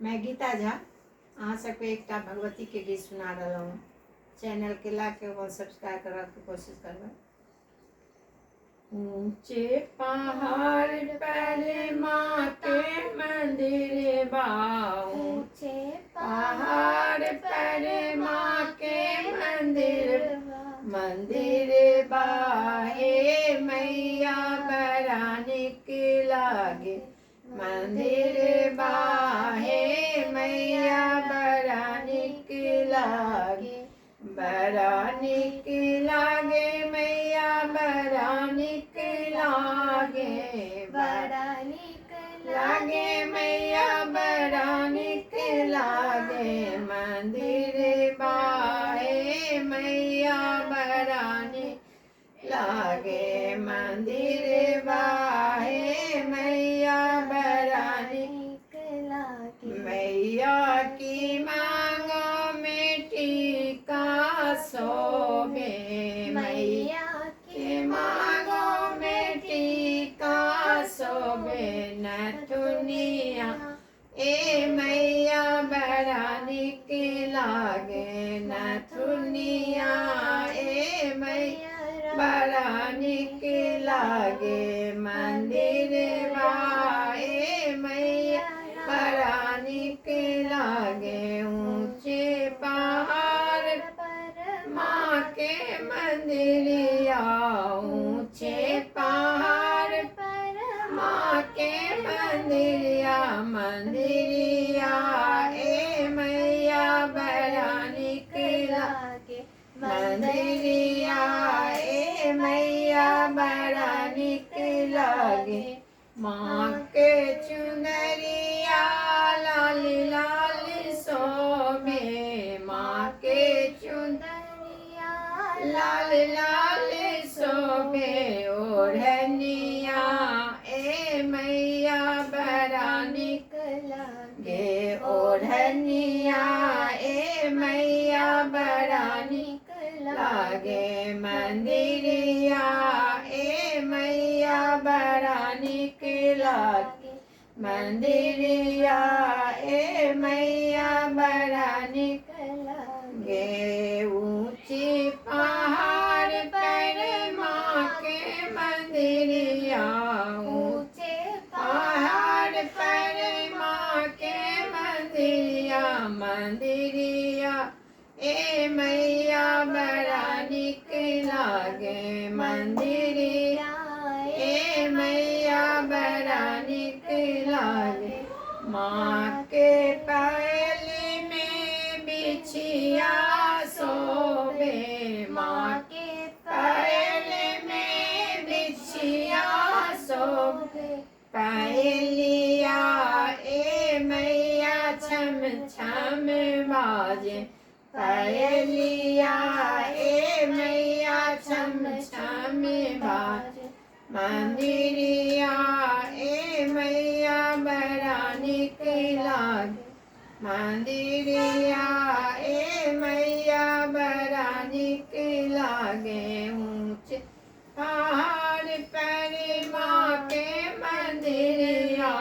मैं गीता झा अहाँ सबके एक भगवती के गीत सुना रहा हूँ। चैनल के ला के वो सब्सक्राइब करवा के कोशिश करवा। ऊंचे पहाड़ पर माँ के मंदिर बा, ऊंचे पहाड़ पर माँ के मंदिर मंदिर बा, हे मैया बड़ा निक लागे मंदिर बा, हे मैया बड़ा निक लागे, बड़ा निक लागे मैया बड़ा निक लागे, बड़ा निक लागे मैया बड़ा निक लागे मंदिर बा, हे मैया बड़ा निक लागे मंदिर बा, हे मैया बड़ा निक लागे। मैया की मांगों में टीका शोभे, मैया की मांगों में टीका शोभे नथुनिया, ए मैया बड़ा निक लागे नथुनिया, ए मैया बड़ा निक लागे मंदिर बा, ए मैया बड़ा निक लागे। ऊंचे पहाड़ पर माँ के मंदिरिया, ऊंचे पहाड़ पर माँ के मंदिरिया मंदिरिया, ए मैया बड़ा निक लागे मंदिरिया, ए मैया बड़ा निक लागे। माँ के चुनरिया लाल लाल शोभे, माँ के चुनरिया लाल लाल शोभे ओढ़निया, ए मैया बड़ा निक लागे ओढ़निया, ए मैया बड़ा निक लागे मंदिरिया, ए मैया बड़ा निक लागे मंदिरिया, ए मैया बड़ा निक लागे। ऊंचे पहाड़ पर माँ के मंदिरिया, ऊंचे पहाड़ पर माँ के मंदिरिया मंदिरिया, ए मैया बड़ा निक लागे मंदिरिया, ए मैया बड़ा निक लागे। माँ के पायल में बिछिया शोभे, माँ के पायल में बिछिया शोभे पायलिया, ए मैया छम छम बाजे पायलिया, ए मैया छम छम बाजे मंदिरिया, ए मैया बड़ा निक लागे मंदिरिया, ए मैया बड़ा निक लागे। ऊंचे पहाड़ पर माँ के मंदिरिया,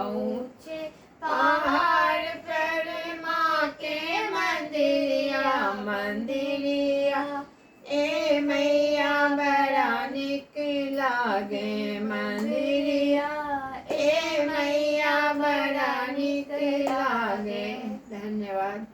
ऊंचे पहाड़ पर माँ के मंदिरिया मंदिरिया, ए मैया बड़ा निक लागे मंदिरिया, ए मैया बड़ा निक लागे। धन्यवाद।